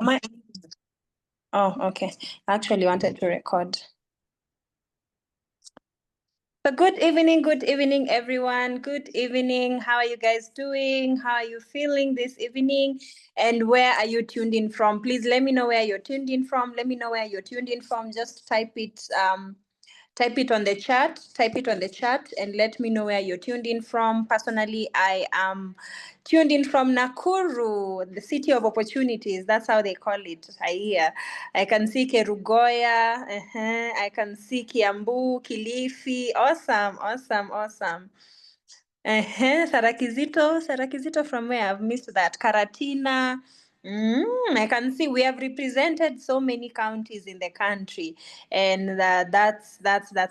Oh, okay. I actually wanted to record. So good evening, everyone. Good evening. How are you guys doing? How are you feeling this evening? And where are you tuned in from? Please let me know where you're tuned in from. Let me know where you're tuned in from. Just type it on the chat. Type it on the chat and let me know where you're tuned in from. Personally, I am tuned in from Nakuru, the city of opportunities. That's how they call it. I hear. I can see Kerugoya. I can see Kiambu, Kilifi. Awesome. Sarakizito from where? I've missed that. Karatina. I can see we have represented so many counties in the country, and that's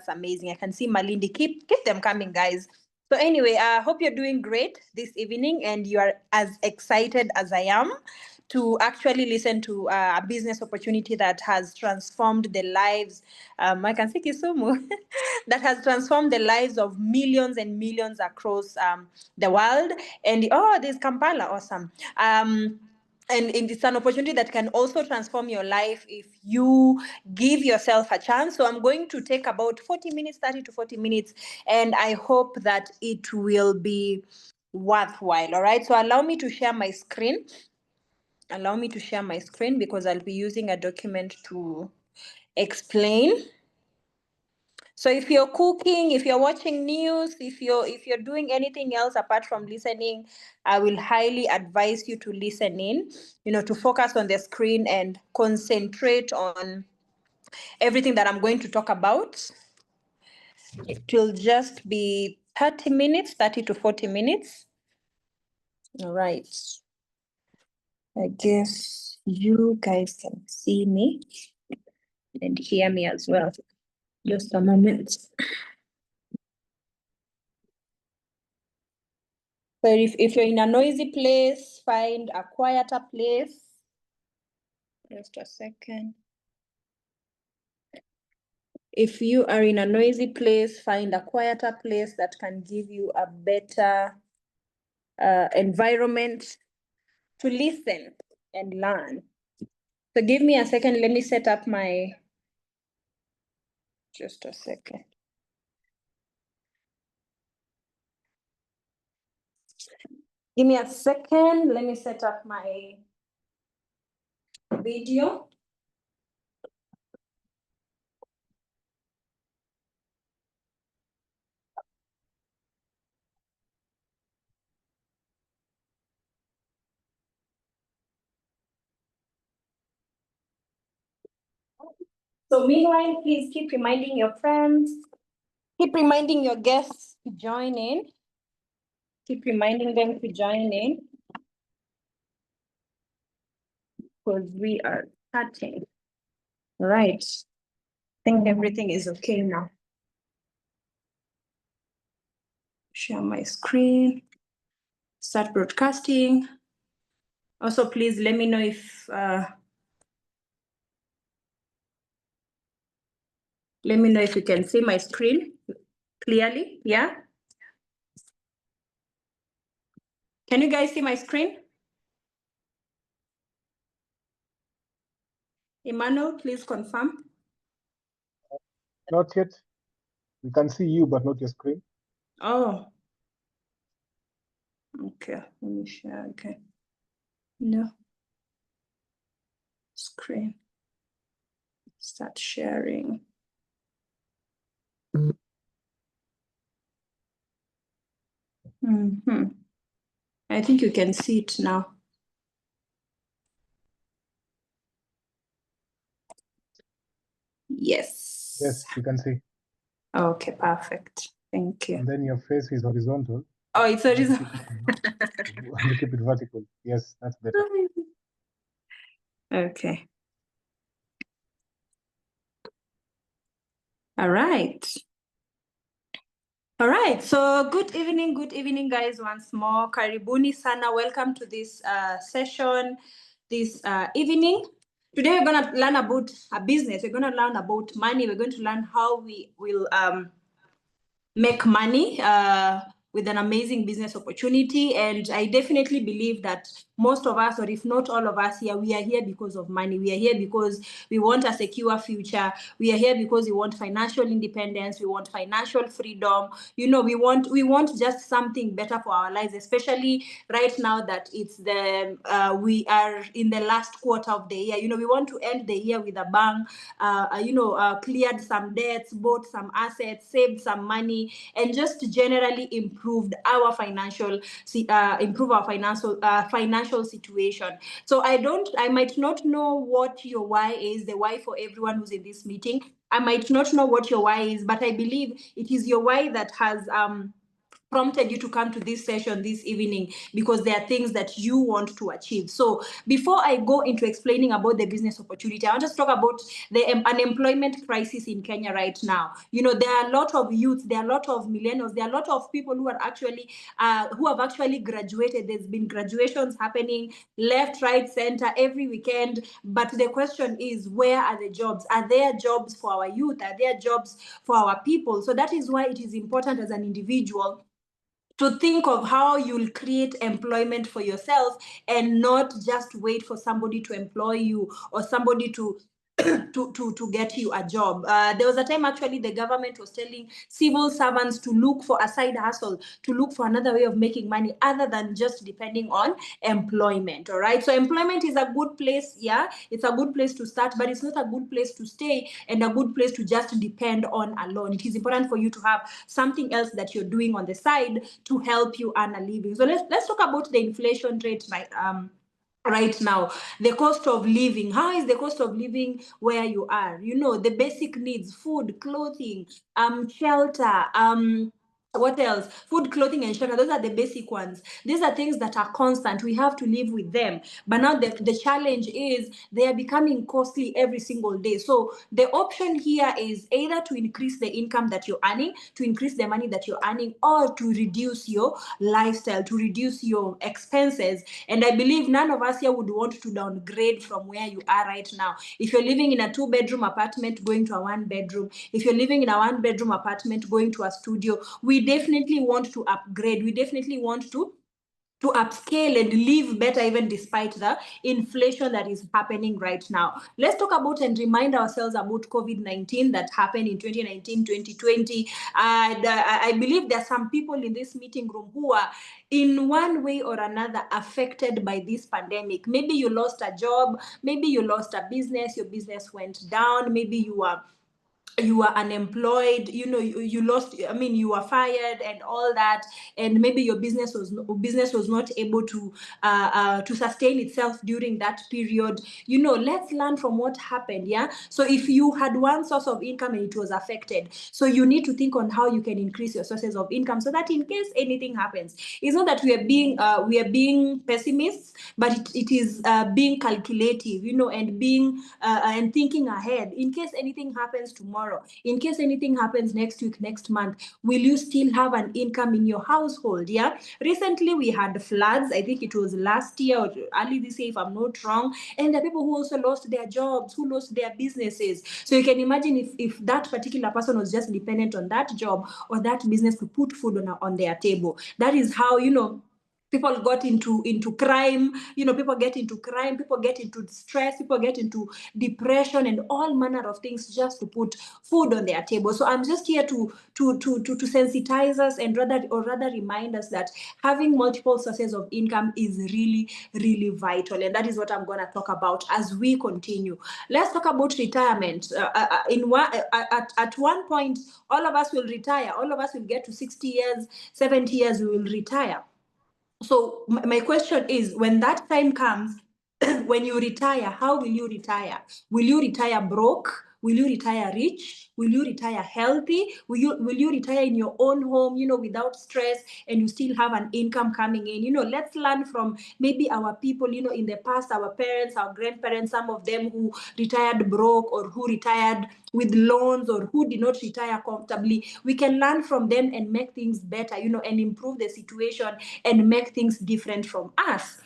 amazing. I can see Malindi. Keep them coming, guys. So anyway, I hope you're doing great this evening, and you are as excited as I am to actually listen to a business opportunity that has transformed the lives. I can see Kisumu, that has transformed the lives of millions and millions across the world. And there's Kampala, awesome. And it's an opportunity that can also transform your life if you give yourself a chance. So I'm going to take about 30 to 40 minutes, and I hope that it will be worthwhile. All right, so allow me to share my screen. Because I'll be using a document to explain. So if you're cooking, if you're watching news, if you're doing anything else apart from listening, I will highly advise you to listen in, to focus on the screen and concentrate on everything that I'm going to talk about. It will just be 30 to 40 minutes. All right. I guess you guys can see me and hear me as well. Just a moment. So if you're in a noisy place, find a quieter place. Just a second. If you are in a noisy place, find a quieter place that can give you a better environment to listen and learn. So give me a second. Let me set up my, just a second. Give me a second. Let me set up my video. So meanwhile, please keep reminding your friends, keep reminding your guests to join in. Keep reminding them to join in because we are starting. All right. I think everything is okay now. Share my screen. Start broadcasting. Also, please let me know if you can see my screen clearly. Yeah. Can you guys see my screen? Emmanuel, please confirm. Not yet. We can see you, but not your screen. Oh. Okay. Let me share. Okay. No. Screen. Start sharing. I think you can see it now. Yes. Yes, we can see. Okay, perfect. Thank you. And then your face is horizontal. Oh, it's horizontal. You keep it vertical. Yes, that's better. Okay. All right. All right. So good evening, guys. Once more, karibuni sana. Welcome to this session this evening. Today we're gonna learn about a business. We're gonna learn about money. We're going to learn how we will make money with an amazing business opportunity. And I definitely believe that most of us, or if not all of us here, we are here because of money. We are here because we want a secure future. We are here because we want financial independence. We want financial freedom. You know, we want just something better for our lives, especially right now that it's we are in the last quarter of the year. You know, we want to end the year with a bang. Cleared some debts, bought some assets, saved some money, and just generally improve our financial situation. So I might not know what your why is, the why for everyone who's in this meeting. I might not know what your why is, but I believe it is your why that has prompted you to come to this session this evening, because there are things that you want to achieve. So before I go into explaining about the business opportunity, I want to talk about the unemployment crisis in Kenya right now. You know, there are a lot of youth, there are a lot of millennials, there are a lot of people who are actually who have actually graduated. There's been graduations happening left, right, center every weekend. But the question is, where are the jobs? Are there jobs for our youth? Are there jobs for our people? So that is why it is important as an individual to think of how you'll create employment for yourself, and not just wait for somebody to employ you, or somebody to to get you a job. There was a time actually the government was telling civil servants to look for a side hustle, to look for another way of making money other than just depending on employment. All right. So employment is a good place. Yeah, it's a good place to start, but it's not a good place to stay, and a good place to just depend on alone. It is important for you to have something else that you're doing on the side to help you earn a living. So let's talk about the inflation rate right now. The cost of living. How is the cost of living where you are? You know, the basic needs: food, clothing, shelter, what else? Food, clothing, and shelter. Those are the basic ones. These are things that are constant. We have to live with them. But now the challenge is they are becoming costly every single day. So the option here is either to increase the income that you're earning, to increase the money that you're earning, or to reduce your lifestyle, to reduce your expenses. And I believe none of us here would want to downgrade from where you are right now. If you're living in a 2-bedroom apartment, going to a 1-bedroom, if you're living in a 1-bedroom apartment, going to a studio, we definitely want to upgrade. We definitely want to upscale and live better, even despite the inflation that is happening right now. Let's talk about and remind ourselves about COVID-19 that happened in 2019, 2020. And I believe there are some people in this meeting room who are in one way or another affected by this pandemic. Maybe you lost a job, maybe you lost a business, your business went down, maybe you are unemployed, you know, you lost, I mean, you were fired and all that, and maybe your business was not able to sustain itself during that period. You know, let's learn from what happened. Yeah, so if you had one source of income and it was affected, so you need to think on how you can increase your sources of income, so that in case anything happens, it's not that we are being pessimists, but it is being calculative, you know, and being and thinking ahead. In case anything happens tomorrow, in case anything happens next week, next month, will you still have an income in your household? Yeah, recently we had floods. I think it was last year or early this year, if I'm not wrong, and there are people who also lost their jobs, who lost their businesses. So you can imagine if that particular person was just dependent on that job or that business to put food on their table. That is how, you know, people got into crime. You know, people get into crime, people get into stress, people get into depression and all manner of things just to put food on their table. So I'm just here to sensitize us, and rather remind us that having multiple sources of income is really, really vital. And that is what I'm going to talk about as we continue. Let's talk about retirement. At one point, all of us will retire. All of us will get to 60 years, 70 years, we will retire. So my question is, when that time comes, when you retire, how will you retire? Will you retire broke? Will you retire rich? Will you retire healthy? Will you retire in your own home, you know, without stress, and you still have an income coming in? You know, let's learn from maybe our people, you know, in the past, our parents, our grandparents, some of them who retired broke, or who retired with loans, or who did not retire comfortably. We can learn from them and make things better, you know, and improve the situation and make things different from us.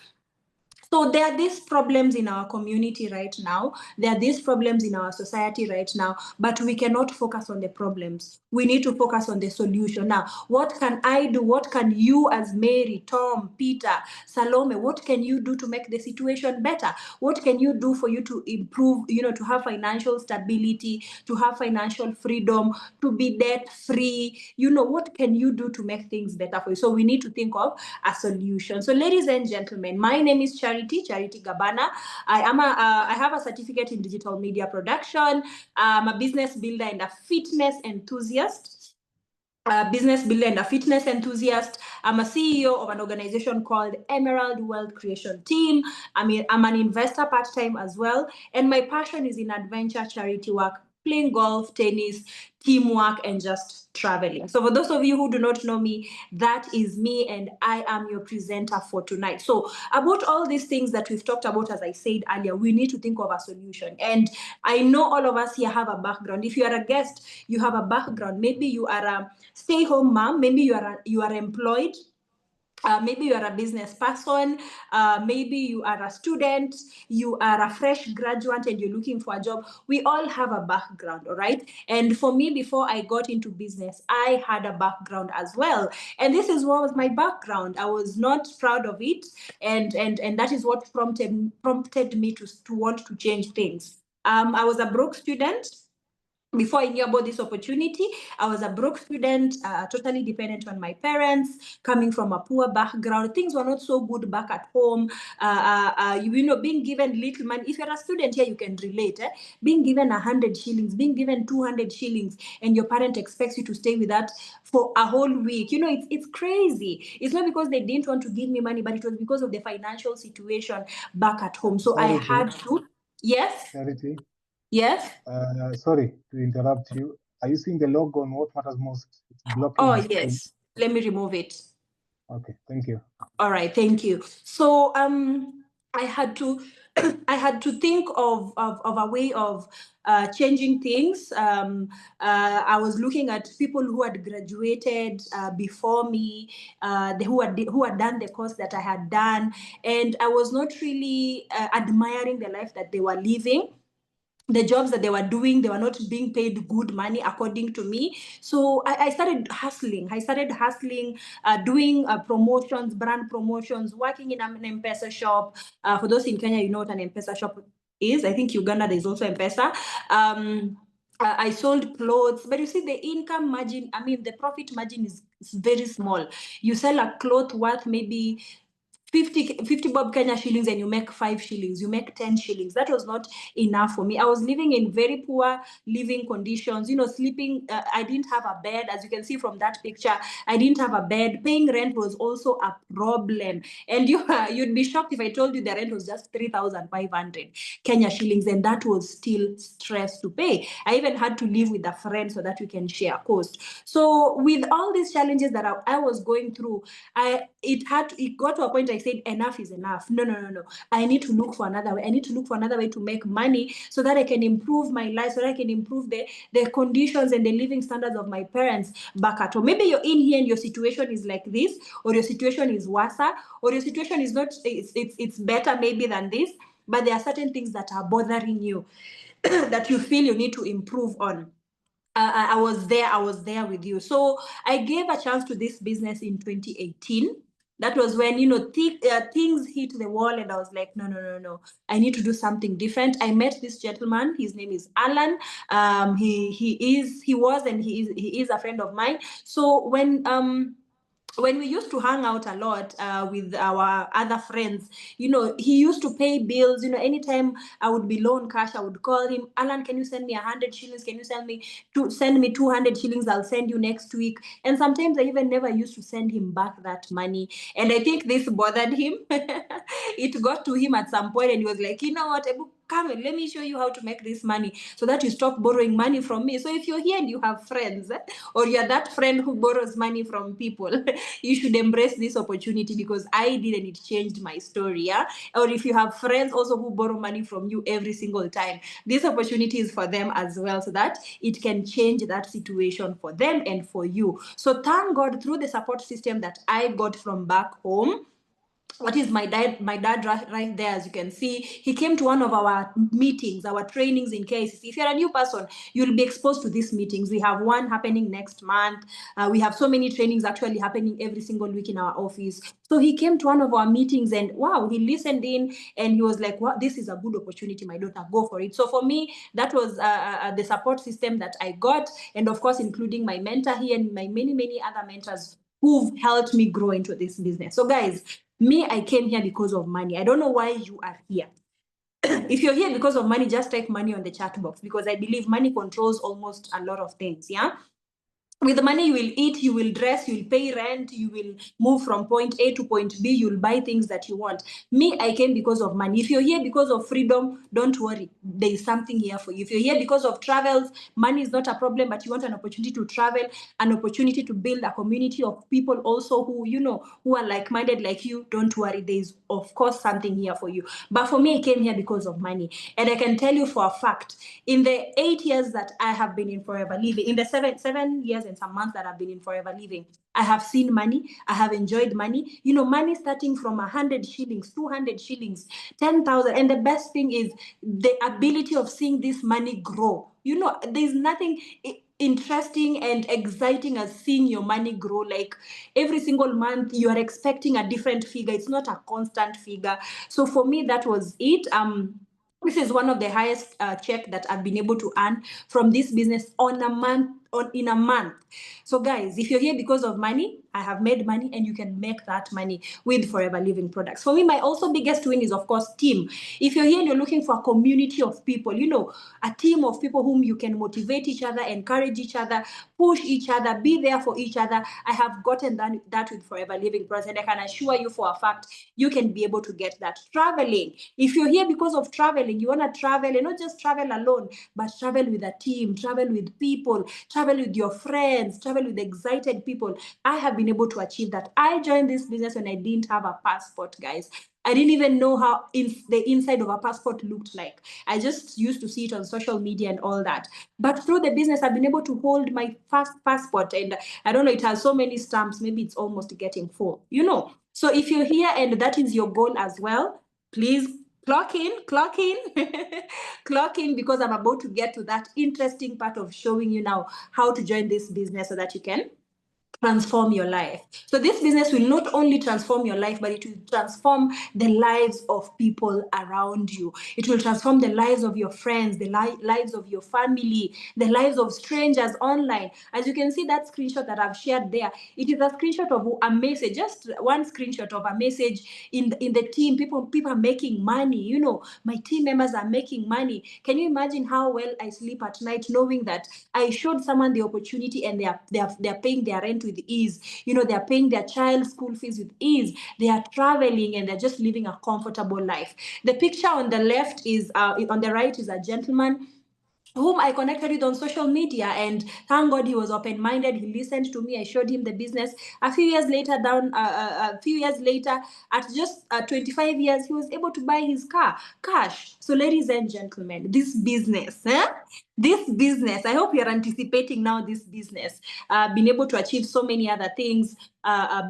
So there are these problems in our community right now. There are these problems in our society right now, but we cannot focus on the problems. We need to focus on the solution. Now, what can I do? What can you as Mary, Tom, Peter, Salome, what can you do to make the situation better? What can you do for you to improve, to have financial stability, to have financial freedom, to be debt free? What can you do to make things better for you? So we need to think of a solution. So ladies and gentlemen, my name is Charity Gabana. I have a certificate in digital media production. I'm a business builder and a fitness enthusiast. I'm a CEO of an organization called Emerald Wealth Creation Team. I'm an investor part-time as well. And my passion is in adventure, charity work, playing golf, tennis, teamwork, and just traveling. So for those of you who do not know me, that is me, and I am your presenter for tonight. So about all these things that we've talked about, as I said earlier, we need to think of a solution. And I know all of us here have a background. If you are a guest, you have a background. Maybe you are a stay-home mom. Maybe you are employed. Maybe you are a business person, maybe you are a student, you are a fresh graduate and you're looking for a job. We all have a background, all right? And for me, before I got into business, I had a background as well. And this is what was my background. I was not proud of it. And that is what prompted me to want to change things. I was a broke student. Before I knew about this opportunity, I was a broke student, totally dependent on my parents, coming from a poor background. Things were not so good back at home. Being given little money. If you're a student here, you can relate. Being given 100 shillings, being given 200 shillings, and your parent expects you to stay with that for a whole week. It's crazy. It's not because they didn't want to give me money, but it was because of the financial situation back at home. So I had to. Yes. Charity. Yes. Sorry to interrupt you. Are you seeing the logo on What Matters Most? It's blocking Oh, the screen. yes. Let me remove it. Okay, thank you. All right, thank you. So I had to I had to think of a way of changing things. I was looking at people who had graduated before me, who had done the course that I had done, and I was not really admiring the life that they were living. The jobs that they were doing, they were not being paid good money according to me. So I started hustling. Doing promotions, brand promotions, working in an M-Pesa shop. For those in Kenya, you know what an M-Pesa shop is. I think Uganda, there's also M-Pesa. I sold clothes, but you see the income margin, the profit margin is very small. You sell a cloth worth maybe 50 bob Kenya shillings and you make 5 shillings, you make 10 shillings. That was not enough for me. I was living in very poor living conditions, sleeping. I didn't have a bed. As you can see from that picture, I didn't have a bed. Paying rent was also a problem. And you'd be shocked if I told you the rent was just 3,500 Kenya shillings, and that was still stress to pay. I even had to live with a friend so that we can share cost. So with all these challenges that I was going through, it got to a point I said, enough is enough. No. I need to look for another way. I need to look for another way to make money so that I can improve my life, so that I can improve the conditions and the living standards of my parents back at home. Maybe you're in here and your situation is like this, or your situation is worse, or your situation is not, it's better maybe than this, but there are certain things that are bothering you that you feel you need to improve on. I was there with you. So I gave a chance to this business in 2018. That was when things hit the wall, and I was like, no, I need to do something different. I met this gentleman. His name is Alan. He was and he is a friend of mine. So when we used to hang out a lot with our other friends, he used to pay bills. Anytime I would be low on cash, I would call him. Alan, can you send me 100 shillings? Can you send me 200 shillings? I'll send you next week. And sometimes I even never used to send him back that money. And I think this bothered him. It got to him at some point, and he was like, you know what, Ebu, come and let me show you how to make this money so that you stop borrowing money from me. So if you're here and you have friends, or you're that friend who borrows money from people, you should embrace this opportunity, because I did, and it changed my story. Yeah. Or if you have friends also who borrow money from you every single time, this opportunity is for them as well, so that it can change that situation for them and for you. So thank God, through the support system that I got from back home, what is my dad right there, as you can see. He came to one of our meetings, our trainings in KICC. If you're a new person, you'll be exposed to these meetings. We have one happening next month. We have so many trainings actually happening every single week in our office. So he came to one of our meetings and wow, he listened in and he was like, wow, this is a good opportunity, my daughter, go for it. So for me, that was the support system that I got, and of course including my mentor here and my many other mentors who've helped me grow into this business. So guys, me, I came here because of money. I don't know why you are here. If you're here because of money, just type money on the chat box, because I believe money controls almost a lot of things. Yeah. With the money, you will eat, you will dress, you will pay rent, you will move from point A to point B, you'll buy things that you want. Me, I came because of money. If you're here because of freedom, don't worry. There is something here for you. If you're here because of travels, money is not a problem, but you want an opportunity to travel, an opportunity to build a community of people also who, who are like-minded like you, don't worry. There is, of course, something here for you. But for me, I came here because of money. And I can tell you for a fact, in the 8 years that I have been in Forever Living, in the seven years and some months that I've been in Forever Living, I have seen money. I have enjoyed money. Money starting from 100 shillings, 200 shillings, 10,000. And the best thing is the ability of seeing this money grow. There's nothing interesting and exciting as seeing your money grow. Like every single month you are expecting a different figure. It's not a constant figure. So for me, that was it. This is one of the highest check that I've been able to earn from this business in a month. So guys, if you're here because of money, I have made money, and you can make that money with Forever Living products. For me, my also biggest win is, of course, team. If you're here and you're looking for a community of people, a team of people whom you can motivate each other, encourage each other, push each other, be there for each other, I have gotten that with Forever Living products, and I can assure you for a fact, you can be able to get that. Traveling. If you're here because of traveling, you want to travel, and not just travel alone, but travel with a team, travel with people, travel with your friends, travel with excited people. I have been able to achieve that. I joined this business when I didn't have a passport, guys. I didn't even know how the inside of a passport looked like. I just used to see it on social media and all that. But through the business, I've been able to hold my first passport, and I don't know, it has so many stamps, maybe it's almost getting full, So if you're here and that is your goal as well, please clock in, clock in, because I'm about to get to that interesting part of showing you now how to join this business so that you can transform your life. So this business will not only transform your life, but it will transform the lives of people around you. It will transform the lives of your friends, the lives of your family, the lives of strangers online. As you can see, that screenshot that I've shared there, it is a screenshot of a message, just one screenshot of a message in the team. People are making money. My team members are making money. Can you imagine how well I sleep at night knowing that I showed someone the opportunity, and they're paying their rent with ease. They're paying their child's school fees with ease. They are traveling, and they're just living a comfortable life. The picture on the left is, on the right is a gentleman whom I connected with on social media, and thank God he was open-minded. He listened to me. I showed him the business. A few years later, at just 25 years, he was able to buy his car cash. So, ladies and gentlemen, this business, I hope you're anticipating now this business. Been able to achieve so many other things.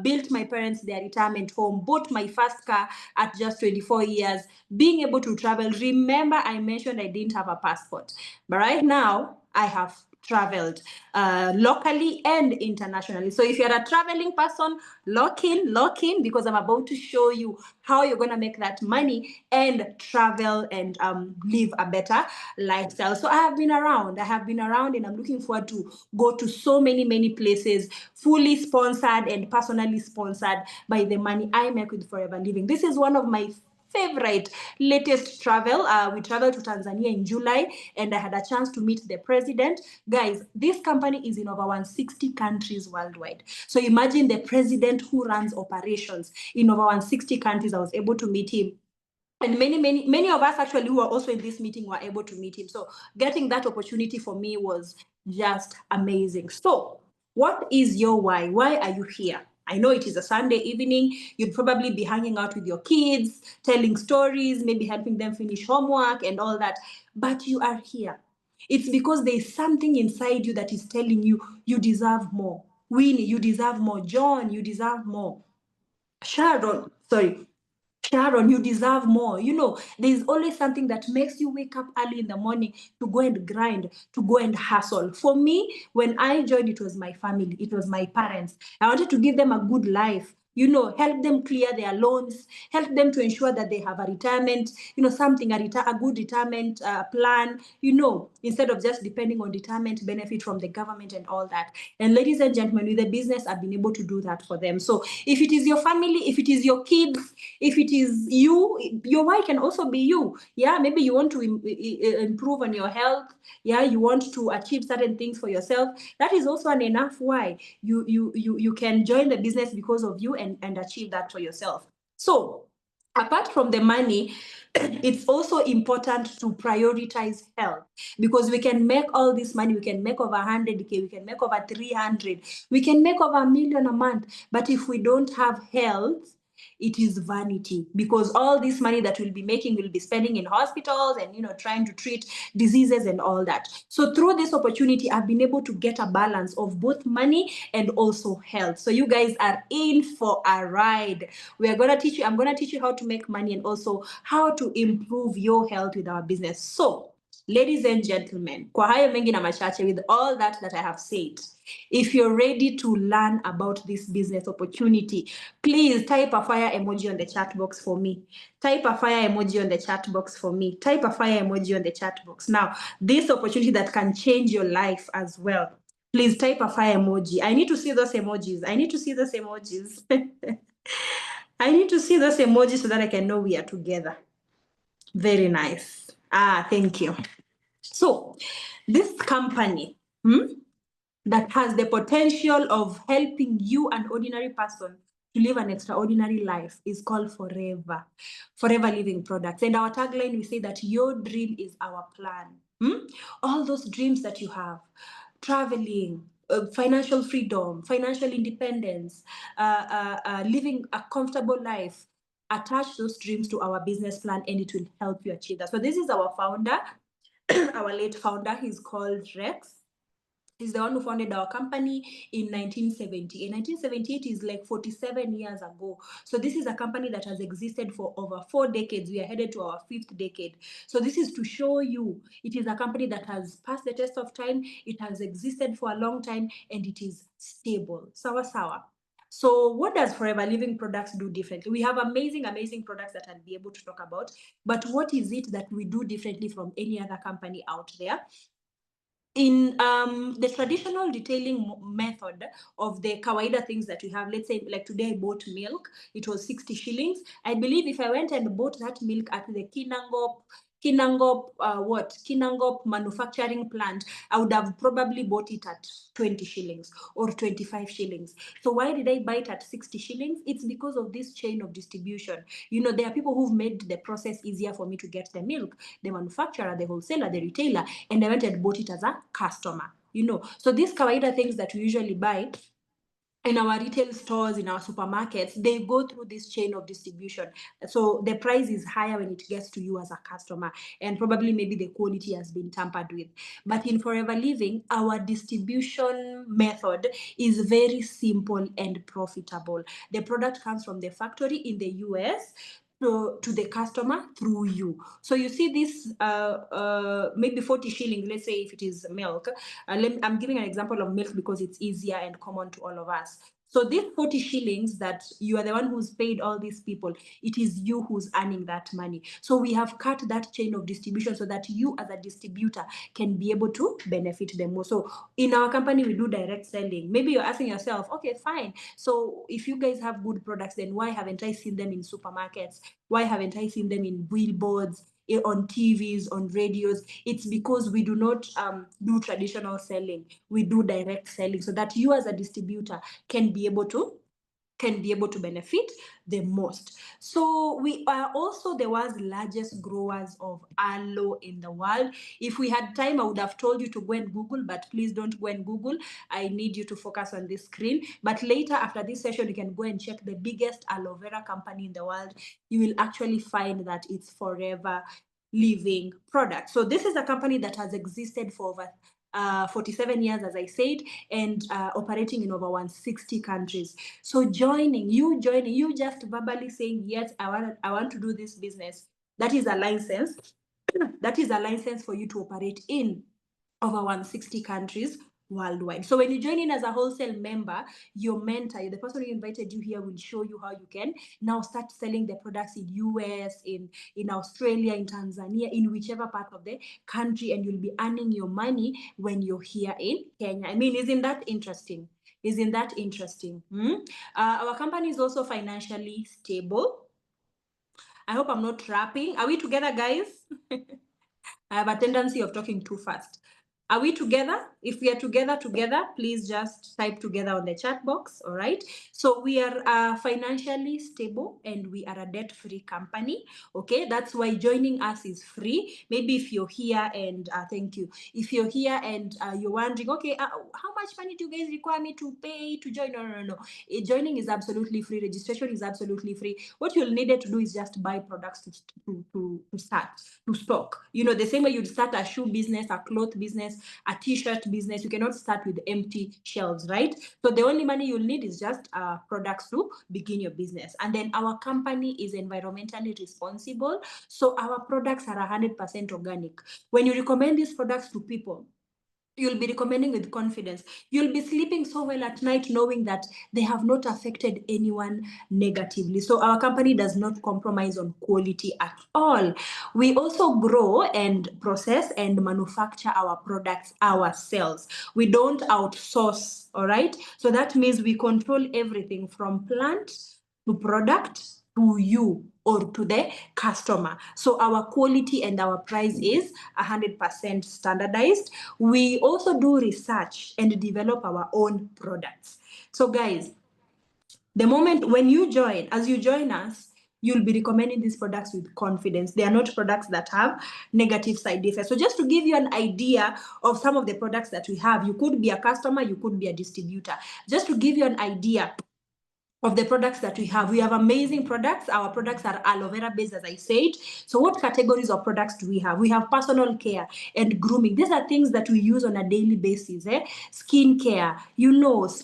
Built my parents their retirement home, bought my first car at just 24 years, being able to travel. Remember, I mentioned I didn't have a passport, but right now I have traveled locally and internationally. So if you're a traveling person, lock in, because I'm about to show you how you're going to make that money and travel and live a better lifestyle. So I have been around, and I'm looking forward to go to so many places, fully sponsored and personally sponsored by the money I make with Forever Living. This is one of my favorite latest travel. We traveled to Tanzania in July, and I had a chance to meet the president. Guys, this company is in over 160 countries worldwide. So imagine the president who runs operations in over 160 countries. I was able to meet him. And many of us actually who are also in this meeting were able to meet him. So getting that opportunity for me was just amazing. So what is your why? Why are you here? I know it is a Sunday evening. You'd probably be hanging out with your kids, telling stories, maybe helping them finish homework and all that. But you are here. It's because there's something inside you that is telling you, you deserve more. Winnie, you deserve more. John, you deserve more. Sharon, sorry. Sharon, you deserve more. There's always something that makes you wake up early in the morning to go and grind, to go and hustle. For me, when I joined, it was my family, it was my parents. I wanted to give them a good life. Help them clear their loans, help them to ensure that they have a retirement, a good retirement plan, instead of just depending on retirement benefit from the government and all that. And ladies and gentlemen, with the business, I've been able to do that for them. So if it is your family, if it is your kids, if it is you, your why can also be you. Yeah, maybe you want to improve on your health. Yeah, you want to achieve certain things for yourself. That is also an enough why you can join the business because of you and achieve that for yourself. So apart from the money, it's also important to prioritize health, because we can make all this money, we can make over 100K, we can make over 300, we can make over 1 million a month, but if we don't have health, it is vanity, because all this money that we'll be making will be spending in hospitals and trying to treat diseases and all that. So through this opportunity, I've been able to get a balance of both money and also health. So you guys are in for a ride. I'm going to teach you how to make money and also how to improve your health with our business. So ladies and gentlemen, kwa hayo mengi na machache, with all that I have said, if you're ready to learn about this business opportunity, please type a fire emoji on the chat box for me. Type a fire emoji on the chat box for me. Type a fire emoji on the chat box. Now, this opportunity that can change your life as well. Please type a fire emoji. I need to see those emojis. I need to see those emojis. I need to see those emojis so that I can know we are together. Very nice. Thank you. So, this company, that has the potential of helping you, an ordinary person, to live an extraordinary life is called Forever Living Products. And our tagline, we say that your dream is our plan. All those dreams that you have, traveling, financial freedom, financial independence, living a comfortable life, attach those dreams to our business plan and it will help you achieve that. So this is our founder, our late founder. He's called Rex. He's the one who founded our company in 1970. In 1978 is like 47 years ago. So this is a company that has existed for over 4 decades. We are headed to our 5th decade. So this is to show you it is a company that has passed the test of time. It has existed for a long time and it is stable. Sawa sawa. So what does Forever Living Products do differently? We have amazing products that I'll be able to talk about. But what is it that we do differently from any other company out there? In the traditional detailing method of the kawaida things that we have, let's say like today I bought milk, it was 60 shillings. I believe if I went and bought that milk at the Kinangop manufacturing plant, I would have probably bought it at 20 shillings or 25 shillings. So why did I buy it at 60 shillings? It's because of this chain of distribution. There are people who've made the process easier for me to get the milk, the manufacturer, the wholesaler, the retailer, and I went and bought it as a customer. So these kawaida things that we usually buy in our retail stores, in our supermarkets, they go through this chain of distribution. So the price is higher when it gets to you as a customer, and probably maybe the quality has been tampered with. But in Forever Living, our distribution method is very simple and profitable. The product comes from the factory in the US to the customer through you. So you see this maybe 40 shillings, let's say if it is milk. I'm giving an example of milk because it's easier and common to all of us. So these 40 shillings that you are the one who's paid all these people, it is you who's earning that money. So we have cut that chain of distribution so that you as a distributor can be able to benefit them more. So in our company, we do direct selling. Maybe you're asking yourself, okay, fine. So if you guys have good products, then why haven't I seen them in supermarkets? Why haven't I seen them in billboards, on TVs, on radios? It's because we do not do traditional selling. We do direct selling so that you as a distributor can be able to benefit the most. So we are also the world's largest growers of aloe in the world. If we had time, I would have told you to go and Google, but please don't go and Google. I need you to focus on this screen. But later, after this session, you can go and check the biggest aloe vera company in the world. You will actually find that it's Forever Living Products. So this is a company that has existed for over 47 years, as I said, and operating in over 160 countries. So joining, you just verbally saying, yes, I want to do this business. That is a license. That is a license for you to operate in over 160 countries worldwide. So when you join in as a wholesale member, your mentor, the person who invited you here, will show you how you can now start selling the products in US, in Australia, in Tanzania, in whichever part of the country, and you'll be earning your money when you're here in Kenya. I mean, isn't that interesting? Isn't that interesting? Our company is also financially stable. I hope I'm not trapping. Are we together, guys? I have a tendency of talking too fast. Are we together? If we are together, please just type together on the chat box. All right. So we are financially stable and we are a debt-free company. Okay. That's why joining us is free. Maybe if you're here and thank you. If you're here and you're wondering, okay, how much money do you guys require me to pay to join? No. Joining is absolutely free. Registration is absolutely free. What you'll need to do is just buy products to start, to stock. You know, the same way you'd start a shoe business, a cloth business, a t-shirt business. You cannot start with empty shelves, right? So the only money you'll need is just products to begin your business. And then our company is environmentally responsible. So our products are 100% organic. When you recommend these products to people, you'll be recommending with confidence. You'll be sleeping so well at night knowing that they have not affected anyone negatively. So our company does not compromise on quality at all. We also grow and process and manufacture our products ourselves. We don't outsource, all right? So that means we control everything from plant to product to you or to the customer. So our quality and our price is 100% standardized. We also do research and develop our own products. So guys, the moment when you join, as you join us, you'll be recommending these products with confidence. They are not products that have negative side effects. So just to give you an idea of some of the products that we have, you could be a customer, you could be a distributor. Just to give you an idea of the products that we have amazing products. Our products are aloe vera based, as I said. So what categories of products do we have? We have personal care and grooming. These are things that we use on a daily basis. Skin care,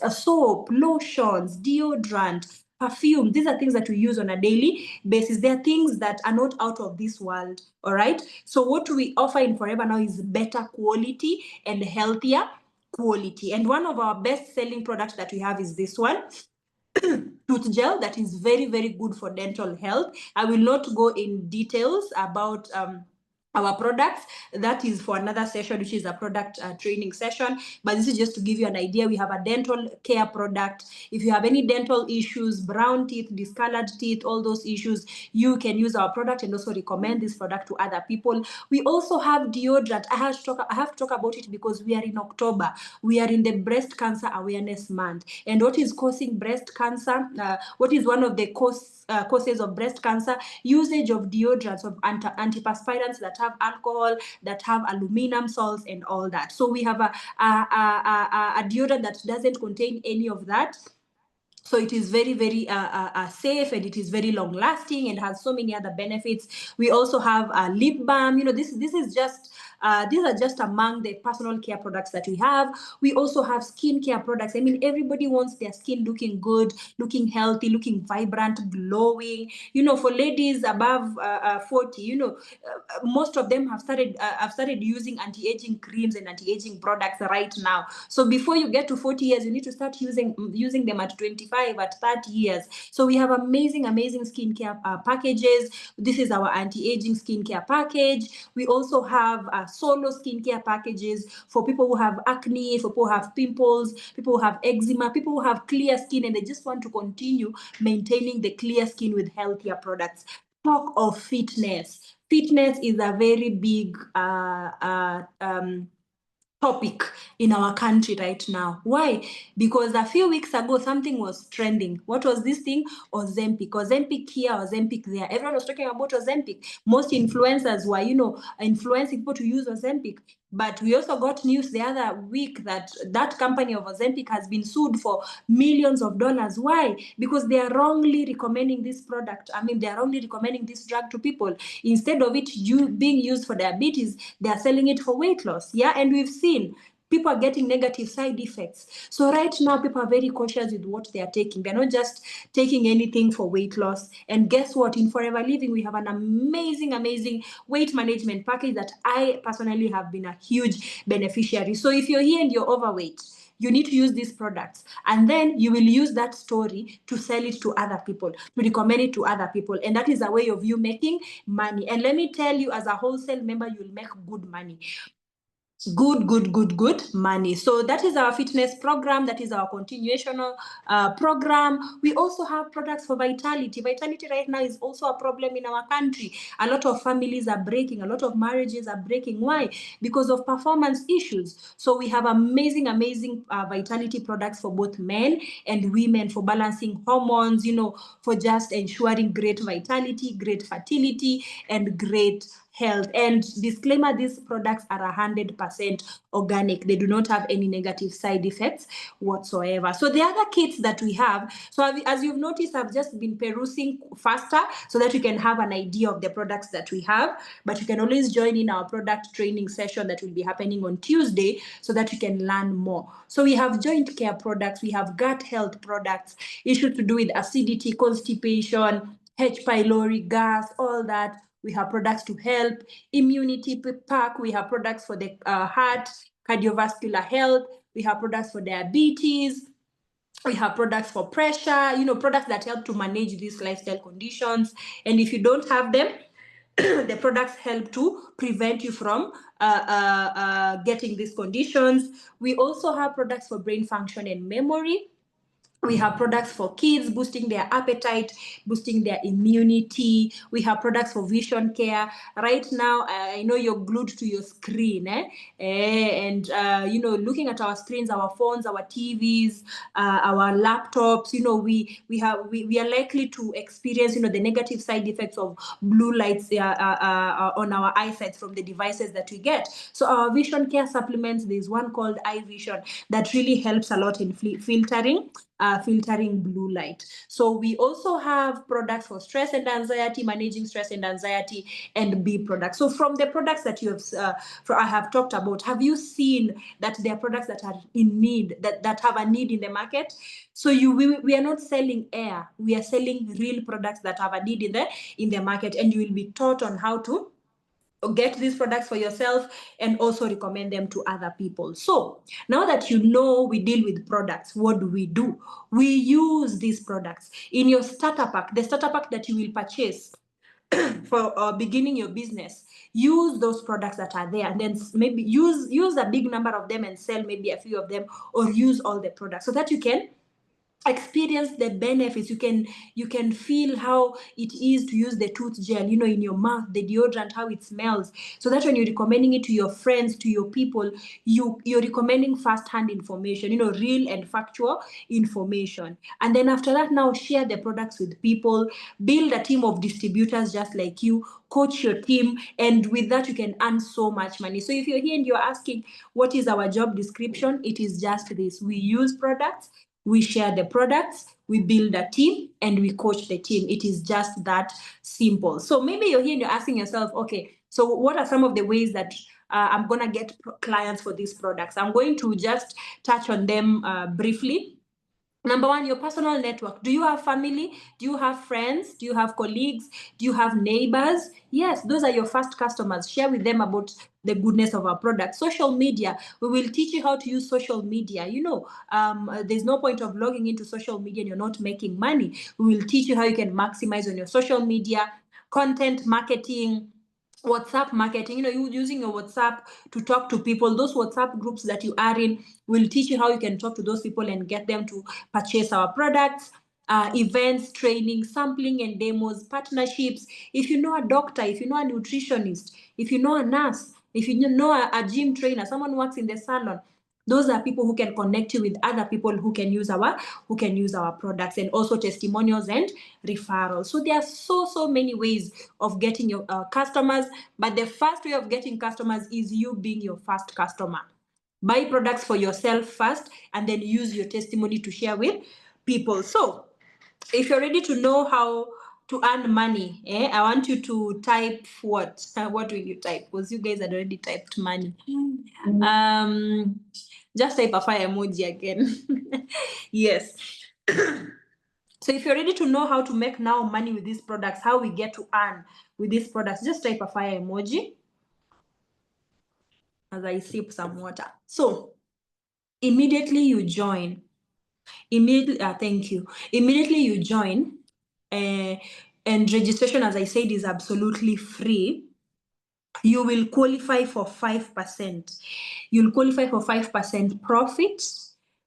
soap, lotions, deodorant, perfume. These are things that we use on a daily basis. They are things that are not out of this world. All right. So what we offer in Forever Now is better quality and healthier quality. And one of our best selling products that we have is this one, tooth gel, that is very, very good for dental health. I will not go in details about our products. That is for another session, which is a product training session. But this is just to give you an idea. We have a dental care product. If you have any dental issues, brown teeth, discolored teeth, all those issues, you can use our product and also recommend this product to other people. We also have deodorant. I have to talk about it because we are in October. We are in the Breast Cancer Awareness Month. And what is causing breast cancer? What is one of the causes of breast cancer? Usage of deodorants, of antiperspirants that have alcohol, that have aluminum salts and all that. So we have a deodorant that doesn't contain any of that. So it is very, very safe, and it is very long lasting and has so many other benefits. We also have a lip balm. This is just these are just among the personal care products that we have. We also have skin care products. I mean, everybody wants their skin looking good, looking healthy, looking vibrant, glowing. For ladies above 40, most of them have started using anti-aging creams and anti-aging products right now. So before you get to 40 years, you need to start using them at 25, at 30 years. So we have amazing skincare packages. This is our anti-aging skincare package. We also have solo skincare packages for people who have acne, for people who have pimples, people who have eczema, people who have clear skin and they just want to continue maintaining the clear skin with healthier products. Talk of fitness. Fitness is a very big topic in our country right now. Why? Because a few weeks ago, something was trending. What was this thing? Ozempic. Ozempic here, Ozempic there. Everyone was talking about Ozempic. Most influencers were, influencing people to use Ozempic. But we also got news the other week that company of Ozempic has been sued for millions of dollars. Why? Because they are wrongly recommending this product. I mean, they are wrongly recommending this drug to people. Instead of it being used for diabetes, they are selling it for weight loss. Yeah, and we've seen people are getting negative side effects. So right now, people are very cautious with what they are taking. They're not just taking anything for weight loss. And guess what? In Forever Living, we have an amazing, amazing weight management package that I personally have been a huge beneficiary. So if you're here and you're overweight, you need to use these products, and then you will use that story to sell it to other people, to recommend it to other people, and that is a way of you making money. And let me tell you, as a wholesale member, you'll make good money. Good money. So that is our fitness program. That is our continuational program. We also have products for vitality. Vitality right now is also a problem in our country. A lot of families are breaking. A lot of marriages are breaking. Why? Because of performance issues. So we have amazing vitality products for both men and women, for balancing hormones, for just ensuring great vitality, great fertility, and great health. And disclaimer, these products are 100% organic. They do not have any negative side effects whatsoever. So the other kits that we have, so as you've noticed, I've just been perusing faster so that you can have an idea of the products that we have. But you can always join in our product training session that will be happening on Tuesday so that you can learn more. So we have joint care products, we have gut health products, issues to do with acidity, constipation, H. pylori, gas, all that. We have products to help immunity pack. We have products for the heart, cardiovascular health. We have products for diabetes. We have products for pressure, products that help to manage these lifestyle conditions. And if you don't have them, the products help to prevent you from getting these conditions. We also have products for brain function and memory. We have products for kids, boosting their appetite, boosting their immunity. We have products for vision care. Right now, I know you're glued to your screen, and looking at our screens, our phones, our TVs, our laptops. We are likely to experience the negative side effects of blue lights on our eyesight from the devices that we get. So our vision care supplements, there's one called eye vision that really helps a lot in filtering blue light. So we also have products for stress and anxiety, managing stress and anxiety, and B products. So from the products that I have talked about, have you seen that there are products that are in need, that have a need in the market? So we are not selling air, we are selling real products that have a need in the market, and you will be taught on how to get these products for yourself and also recommend them to other people. So now that you know we deal with products, what do? We use these products in your starter pack, the starter pack that you will purchase for beginning your business. Use those products that are there, and then maybe use a big number of them and sell maybe a few of them, or use all the products so that you can experience the benefits. You can feel how it is to use the tooth gel, in your mouth, the deodorant, how it smells, so that when you're recommending it to your friends, to your people, you're recommending first-hand information, real and factual information. And then after that, now share the products with people, build a team of distributors just like you, coach your team, and with that you can earn so much money. So if you're here and you're asking what is our job description, it is just this: we use products, we share the products, we build a team, and we coach the team. It is just that simple. So maybe you're here and you're asking yourself, okay, so what are some of the ways that I'm going to get clients for these products? I'm going to just touch on them briefly. Number one, your personal network. Do you have family? Do you have friends? Do you have colleagues? Do you have neighbors? Yes, those are your first customers. Share with them about the goodness of our product. Social media. We will teach you how to use social media. There's no point of logging into social media and you're not making money. We will teach you how you can maximize on your social media, content marketing, WhatsApp marketing, you using your WhatsApp to talk to people. Those WhatsApp groups that you are in will teach you how you can talk to those people and get them to purchase our products. Events, training, sampling and demos, partnerships. If you know a doctor, if you know a nutritionist, if you know a nurse, if you know a gym trainer, someone who works in the salon, those are people who can connect you with other people who can use our products, and also testimonials and referrals. So there are so many ways of getting your customers, but the first way of getting customers is you being your first customer. Buy products for yourself first, and then use your testimony to share with people. So if you're ready to know how to earn money, I want you to type what? What will you type? Because you guys had already typed money. Just type a fire emoji again. Yes. So if you're ready to know how to make now money with these products, how we get to earn with these products, just type a fire emoji as I sip some water. So immediately you join. Thank you. Immediately you join, and registration, as I said, is absolutely free. You will qualify for 5%. You'll qualify for 5% profit,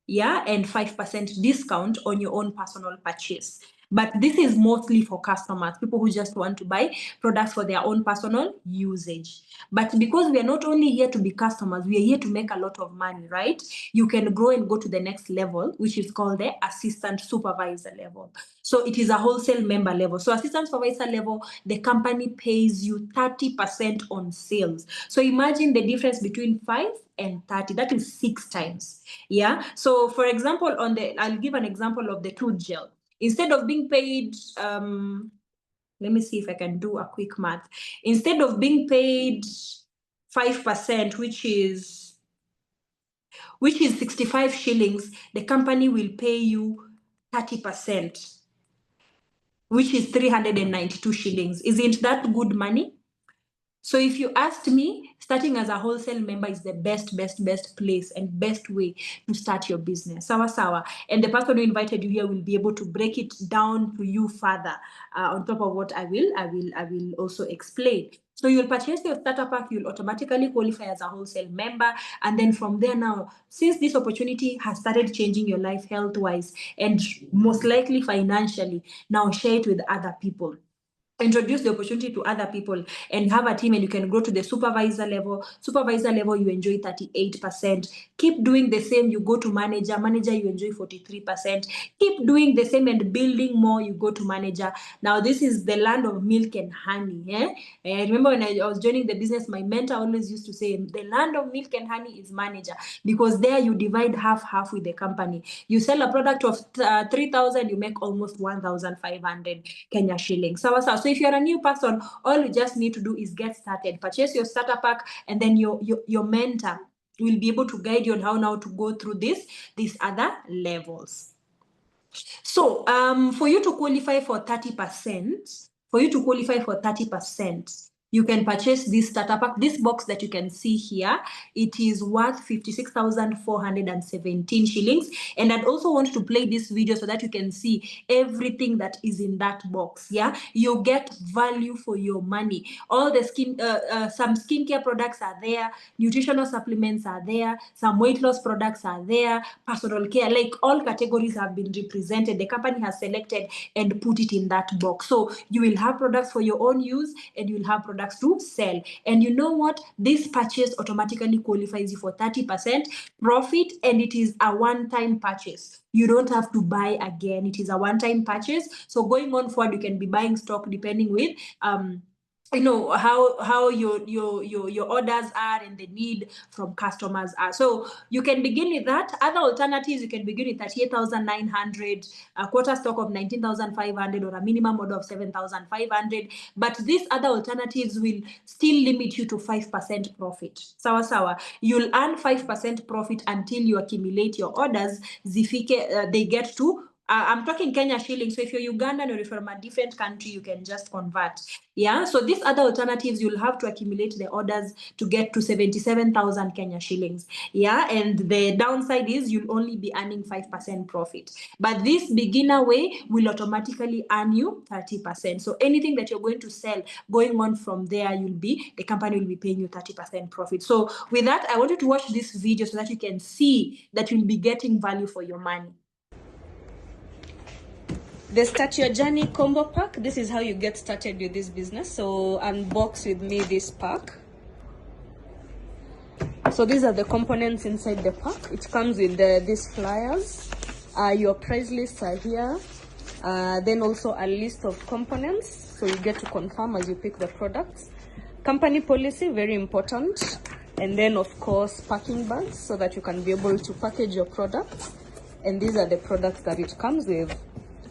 yeah, and 5% discount on your own personal purchase. But this is mostly for customers, people who just want to buy products for their own personal usage. But because we are not only here to be customers, we are here to make a lot of money, right? You can grow and go to the next level, which is called the assistant supervisor level. So it is a wholesale member level. So assistant supervisor level, the company pays you 30% on sales. So imagine the difference between 5 and 30. That is 6 times. Yeah. So for example, I'll give an example of the tooth gel. Instead of being paid, let me see if I can do a quick math. Instead of being paid 5%, which is 65 shillings, the company will pay you 30%, which is 392 shillings. Isn't that good money? So if you asked me, starting as a wholesale member is the best place and best way to start your business. Sawa. And the person who invited you here will be able to break it down to you further on top of what I will also explain. So you'll purchase your starter pack, you'll automatically qualify as a wholesale member. And then from there now, since this opportunity has started changing your life health-wise and most likely financially, now share it with other people. Introduce the opportunity to other people and have a team, and you can grow to the supervisor level. Supervisor level, you enjoy 38%. Keep doing the same, you go to manager. Manager, you enjoy 43%. Keep doing the same and building more, you go to manager. Now, this is the land of milk and honey. I remember when I was joining the business, my mentor always used to say, the land of milk and honey is manager, because there you divide half with the company. You sell a product of 3,000, you make almost 1,500 Kenya shillings. So if you're a new person, all you just need to do is get started. Purchase your starter pack, and then your mentor will be able to guide you on how now to go through these other levels. So for you to qualify for 30%, you can purchase this starter pack. This box that you can see here, it is worth 56,417 shillings. And I'd also want to play this video so that you can see everything that is in that box. Yeah, you get value for your money. All the some skincare products are there, nutritional supplements are there, some weight loss products are there, personal care, like all categories have been represented. The company has selected and put it in that box. So you will have products for your own use, and you will have products to sell. And you know what? This purchase automatically qualifies you for 30% profit, and it is a one-time purchase. You don't have to buy again. It is a one-time purchase. So going on forward, you can be buying stock depending with how your orders are and the need from customers are. So you can begin with that. Other alternatives, you can begin with 38,900, a quarter stock of 19,500, or a minimum order of 7,500. But these other alternatives will still limit you to 5% profit. Sawa. You'll earn 5% profit until you accumulate your orders. They get to I'm talking Kenya shillings. So if you're Ugandan or if you're from a different country, you can just convert. Yeah. So these other alternatives, you'll have to accumulate the orders to get to 77,000 Kenya shillings. Yeah. And the downside is you'll only be earning 5% profit. But this beginner way will automatically earn you 30%. So anything that you're going to sell, going on from there, the company will be paying you 30% profit. So with that, I want you to watch this video so that you can see that you'll be getting value for your money. The Start Your Journey combo pack. This is how you get started with this business. So unbox with me this pack. So these are the components inside the pack. It comes with these flyers. Your price lists are here. Then also a list of components, so you get to confirm as you pick the products. Company policy, very important. And then of course packing bags, so that you can be able to package your products. And these are the products that it comes with.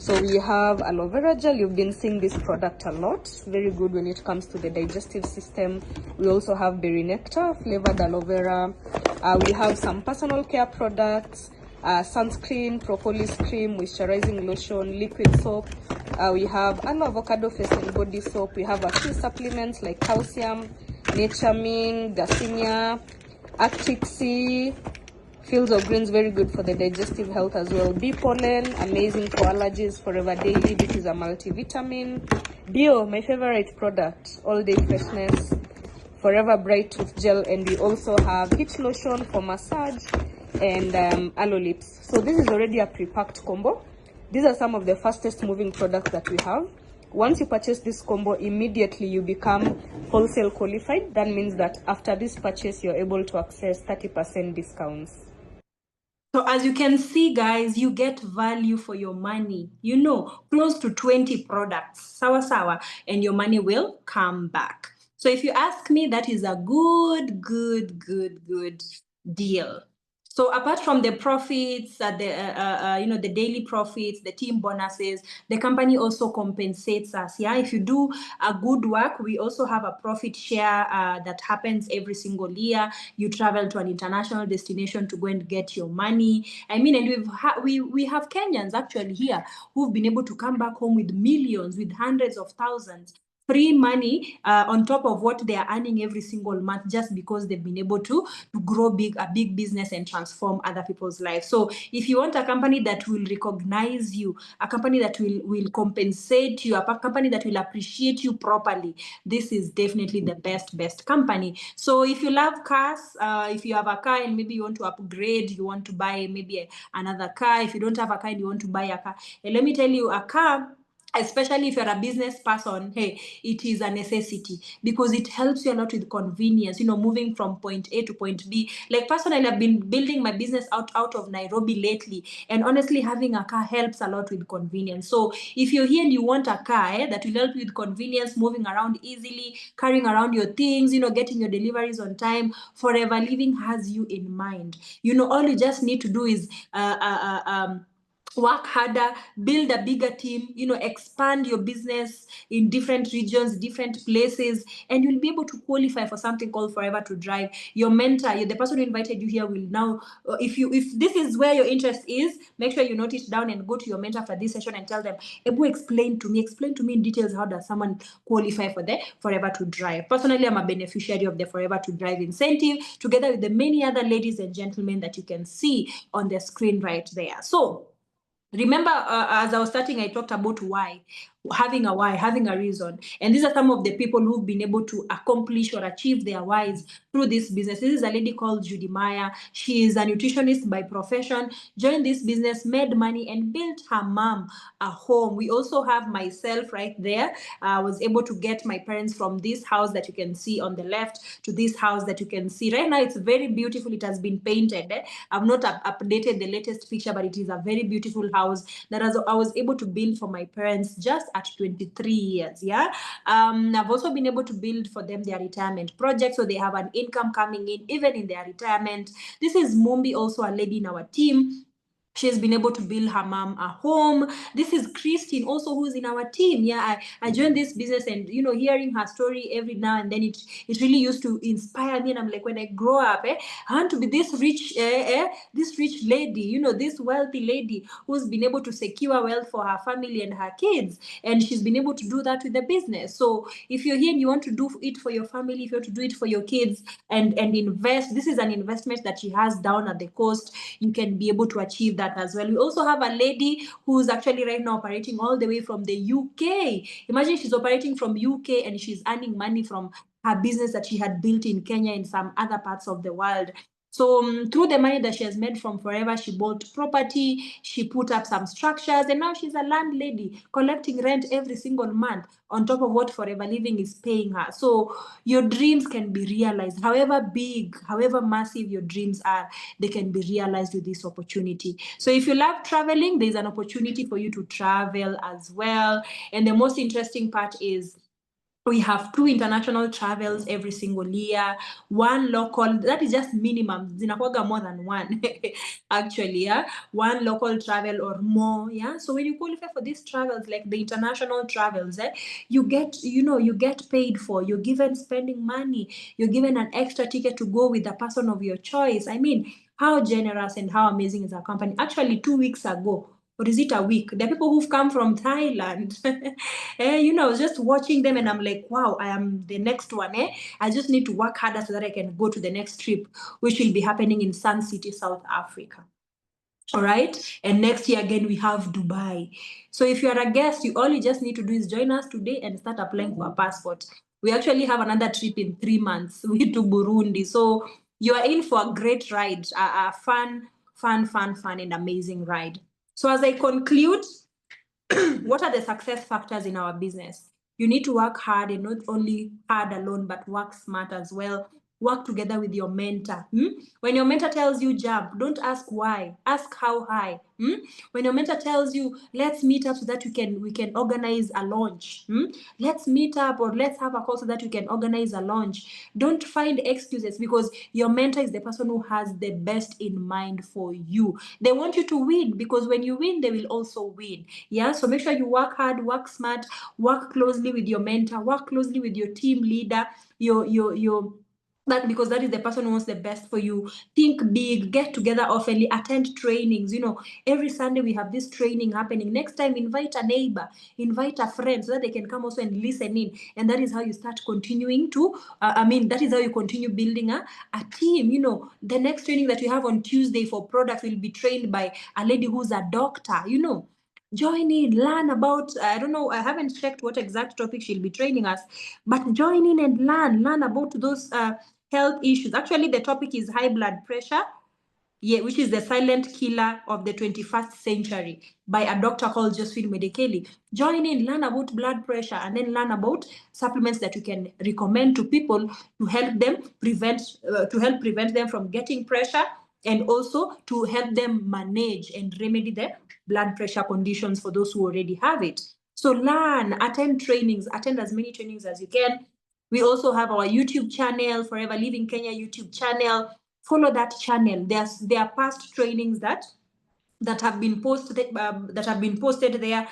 So we have aloe vera gel. You've been seeing this product a lot. Very good when it comes to the digestive system. We also have berry nectar, flavored aloe vera. We have some personal care products, sunscreen, propolis cream, moisturizing lotion, liquid soap. We have aloe avocado face and body soap. We have a few supplements like calcium, naturemin, garcinia, arctic sea. Fields of greens, very good for the digestive health as well. Bee pollen, amazing for allergies. Forever Daily, this is a multivitamin. Bio, my favorite product, all day freshness. Forever Bright Tooth Gel, and we also have heat lotion for massage and aloe lips. So this is already a pre-packed combo. These are some of the fastest moving products that we have. Once you purchase this combo, immediately you become wholesale qualified. That means that after this purchase, you're able to access 30% discounts. So as you can see, guys, you get value for your money. You know, close to 20 products, sawa, and your money will come back. So if you ask me, that is a good deal. So apart from the profits, the daily profits, the team bonuses, the company also compensates us. Yeah, if you do a good work, we also have a profit share that happens every single year. You travel to an international destination to go and get your money. I mean, and we have Kenyans actually here who've been able to come back home with millions, with hundreds of thousands. Free money on top of what they are earning every single month, just because they've been able to grow a big business and transform other people's lives. So if you want a company that will recognize you, a company that will compensate you, a company that will appreciate you properly, this is definitely the best company. So if you love cars, if you have a car and maybe you want to upgrade, you want to buy maybe another car. If you don't have a car and you want to buy a car, and let me tell you, a car, especially if you're a business person, hey, it is a necessity, because it helps you a lot with convenience, moving from point A to point B. Like personally, I've been building my business out of Nairobi lately, and honestly, having a car helps a lot with convenience. So if you're here and you want a car that will help you with convenience, moving around easily, carrying around your things, getting your deliveries on time, Forever Living has you in mind. All you just need to do is work harder, build a bigger team, expand your business in different regions, different places, and you'll be able to qualify for something called Forever to Drive. Your mentor, the person who invited you here, will now, if this is where your interest is, make sure you note it down and go to your mentor after this session and tell them, Ebu, explain to me in details, how does someone qualify for the Forever to Drive. Personally, I'm a beneficiary of the Forever to Drive incentive, together with the many other ladies and gentlemen that you can see on the screen right there. So remember, as I was starting, I talked about why, having a reason. And these are some of the people who've been able to accomplish or achieve their whys through this business. This is a lady called Judy Meyer. She is a nutritionist by profession, joined this business, made money, and built her mom a home. We also have myself right there. I was able to get my parents from this house that you can see on the left to this house that you can see right now. It's very beautiful. It has been painted. I've not updated the latest picture, but it is a very beautiful house that I was able to build for my parents just at 23 years. Yeah. I've also been able to build for them their retirement project, so they have an income coming in even in their retirement. This is Mumbi, also a lady in our team. She's been able to build her mom a home. This is Christine, also, who's in our team. Yeah, I joined this business, and hearing her story every now and then, it really used to inspire me. And I'm like, when I grow up, I want to be this rich lady, this wealthy lady who's been able to secure wealth for her family and her kids. And she's been able to do that with the business. So if you're here and you want to do it for your family, if you want to do it for your kids and invest, this is an investment that she has down at the coast. You can be able to achieve that as well. We also have a lady who's actually right now operating all the way from the UK. Imagine, she's operating from UK and she's earning money from her business that she had built in Kenya and some other parts of the world. So through the money that she has made from Forever, she bought property, she put up some structures, and now she's a landlady collecting rent every single month on top of what Forever Living is paying her. So your dreams can be realized. However big, however massive your dreams are, they can be realized with this opportunity. So if you love traveling, there's an opportunity for you to travel as well. And the most interesting part is, We have 2 international travels every single year, 1 local, that is just minimum. Zinakuwaga more than 1, actually, yeah. 1 local travel or more, yeah. So when you qualify for these travels, like the international travels, you get, you get paid for, you're given spending money, you're given an extra ticket to go with the person of your choice. I mean, how generous and how amazing is our company? Actually, 2 weeks ago, or is it a week? There are people who've come from Thailand. I was just watching them and I'm like, wow, I am the next one. I just need to work harder so that I can go to the next trip, which will be happening in Sun City, South Africa. All right. And next year again, we have Dubai. So if you are a guest, all you just need to do is join us today and start applying for a passport. We actually have another trip in 3 months to Burundi. So you are in for a great ride, a fun, and amazing ride. So as I conclude, what are the success factors in our business? You need to work hard, and not only hard alone, but work smart as well. Work together with your mentor. When your mentor tells you jump, don't ask why. Ask how high. When your mentor tells you let's meet up so that we can organize a launch. Let's meet up or let's have a call so that we can organize a launch. Don't find excuses, because your mentor is the person who has the best in mind for you. They want you to win, because when you win, they will also win. Yeah. So make sure you work hard, work smart, work closely with your mentor, work closely with your team leader, your that, because that is the person who wants the best for you. Think big, get together oftenly, attend trainings. Every Sunday we have this training happening. Next time, invite a neighbor, invite a friend, so that they can come also and listen in. And that is how you start continuing to, that is how you continue building a team. The next training that we have on Tuesday for product will be trained by a lady who's a doctor. Join in, learn about, I don't know, I haven't checked what exact topic she'll be training us, but join in and learn about those health issues. Actually, the topic is high blood pressure, which is the silent killer of the 21st century, by a doctor called Josephine Medekeli. Join in, learn about blood pressure, and then learn about supplements that you can recommend to people to help them prevent them from getting pressure, and also to help them manage and remedy the blood pressure conditions for those who already have it. So learn, attend trainings, attend as many trainings as you can. We also have our YouTube channel, Forever Living Kenya YouTube channel. Follow that channel. There are past trainings that have been posted there.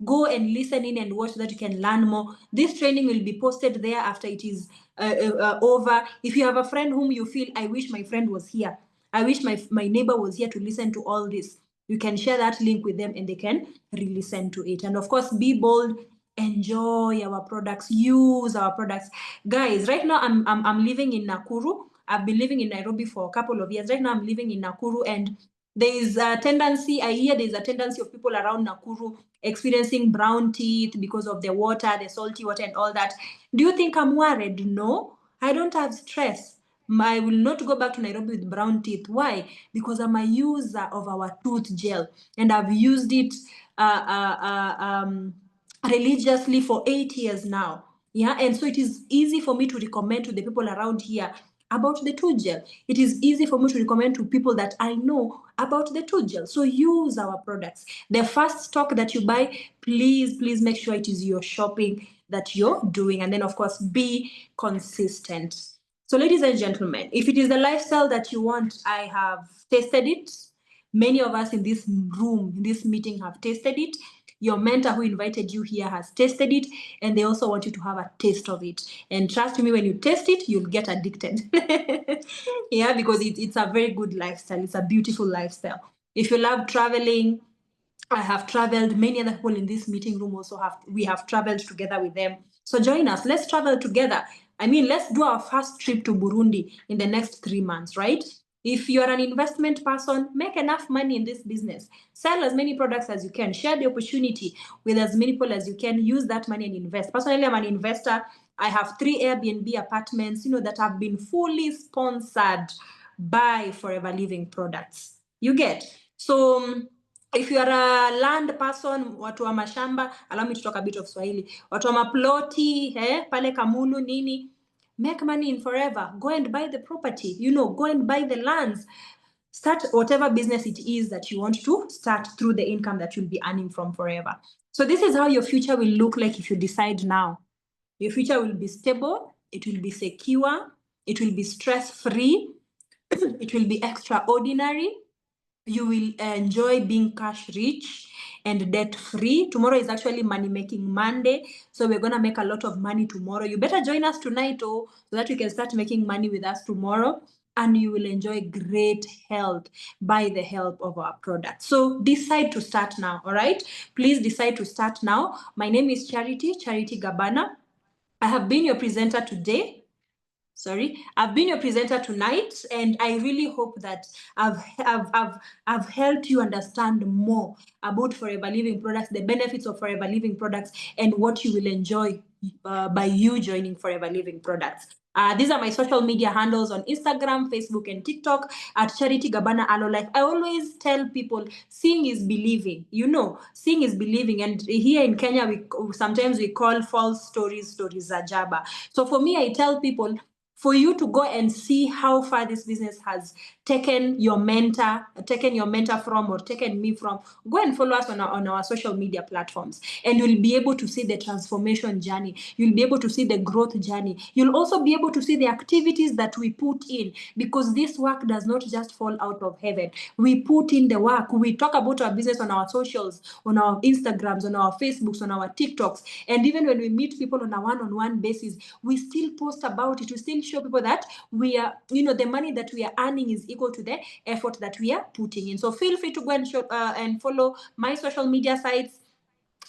Go and listen in and watch so that you can learn more. This training will be posted there after it is over. If you have a friend whom you feel, I wish my friend was here, I wish my neighbor was here to listen to all this, you can share that link with them and they can re-listen to it. And of course, be bold, enjoy our products, use our products. Guys, right now I'm living in Nakuru. I've been living in Nairobi for a couple of years. Right now I'm living in Nakuru, and there is a tendency, I hear there's a tendency of people around Nakuru experiencing brown teeth because of the water, the salty water and all that. Do you think I'm worried? No, I don't have stress. I will not go back to Nairobi with brown teeth. Why? Because I'm a user of our tooth gel, and I've used it religiously for 8 years now. Yeah, and so it is easy for me to recommend to the people around here about the tooth gel. It is easy for me to recommend to people that I know about the tooth gel. So use our products. The first stock that you buy, please make sure it is your shopping that you're doing. And then, of course, be consistent. So, ladies and gentlemen, if it is the lifestyle that you want, I have tasted it. Many of us in this room, in this meeting, have tasted it. Your mentor who invited you here has tasted it, and they also want you to have a taste of it. And trust me, when you taste it, you'll get addicted. Yeah, because it's a very good lifestyle. It's a beautiful lifestyle. If you love traveling, I have traveled. Many other people in this meeting room also we have traveled together with them. So join us. Let's travel together. I mean, let's do our first trip to Burundi in the next 3 months, right? If you're an investment person, make enough money in this business. Sell as many products as you can. Share the opportunity with as many people as you can. Use that money and invest. Personally, I'm an investor. I have 3 Airbnb apartments, that have been fully sponsored by Forever Living products. You get? So if you are a land person, watu wa mashamba, allow me to talk a bit of Swahili. Watu wa maploti, pale Kamulu nini, make money in Forever. Go and buy the property, go and buy the lands. Start whatever business it is that you want to start through the income that you'll be earning from Forever. So this is how your future will look like if you decide now. Your future will be stable, it will be secure, it will be stress-free, it will be extraordinary. You will enjoy being cash rich and debt free. Tomorrow is actually money making Monday, so we're gonna make a lot of money tomorrow. You better join us tonight, so that you can start making money with us tomorrow, and you will enjoy great health by the help of our product. So decide to start now. All right, please decide to start now. My name is Charity Gabana. I have been your presenter today. I've been your presenter tonight, and I really hope that I've helped you understand more about Forever Living products, the benefits of Forever Living products, and what you will enjoy by you joining Forever Living products. These are my social media handles on Instagram, Facebook, and TikTok at Charity Gabana Alo. Like I always tell people, seeing is believing. You know, seeing is believing. And here in Kenya, sometimes we call false stories ajaba. So for me, I tell people, for you to go and see how far this business has taken your mentor from, or taken me from, go and follow us on our social media platforms, and you'll be able to see the transformation journey. You'll be able to see the growth journey. You'll also be able to see the activities that we put in, because this work does not just fall out of heaven. We put in the work. We talk about our business on our socials, on our Instagrams, on our Facebooks, on our TikToks, and even when we meet people on a one-on-one basis, we still post about it. We still show people that we are, the money that we are earning is equal to the effort that we are putting in. So feel free to go and and follow my social media sites,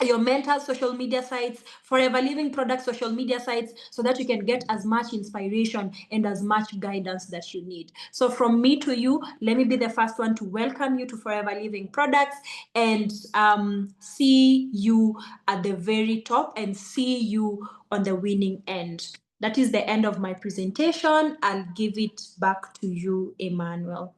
your mentor's social media sites, Forever Living Products social media sites, so that you can get as much inspiration and as much guidance that you need. So from me to you, let me be the first one to welcome you to Forever Living Products, and see you at the very top and see you on the winning end. That is the end of my presentation. I'll give it back to you, Emmanuel.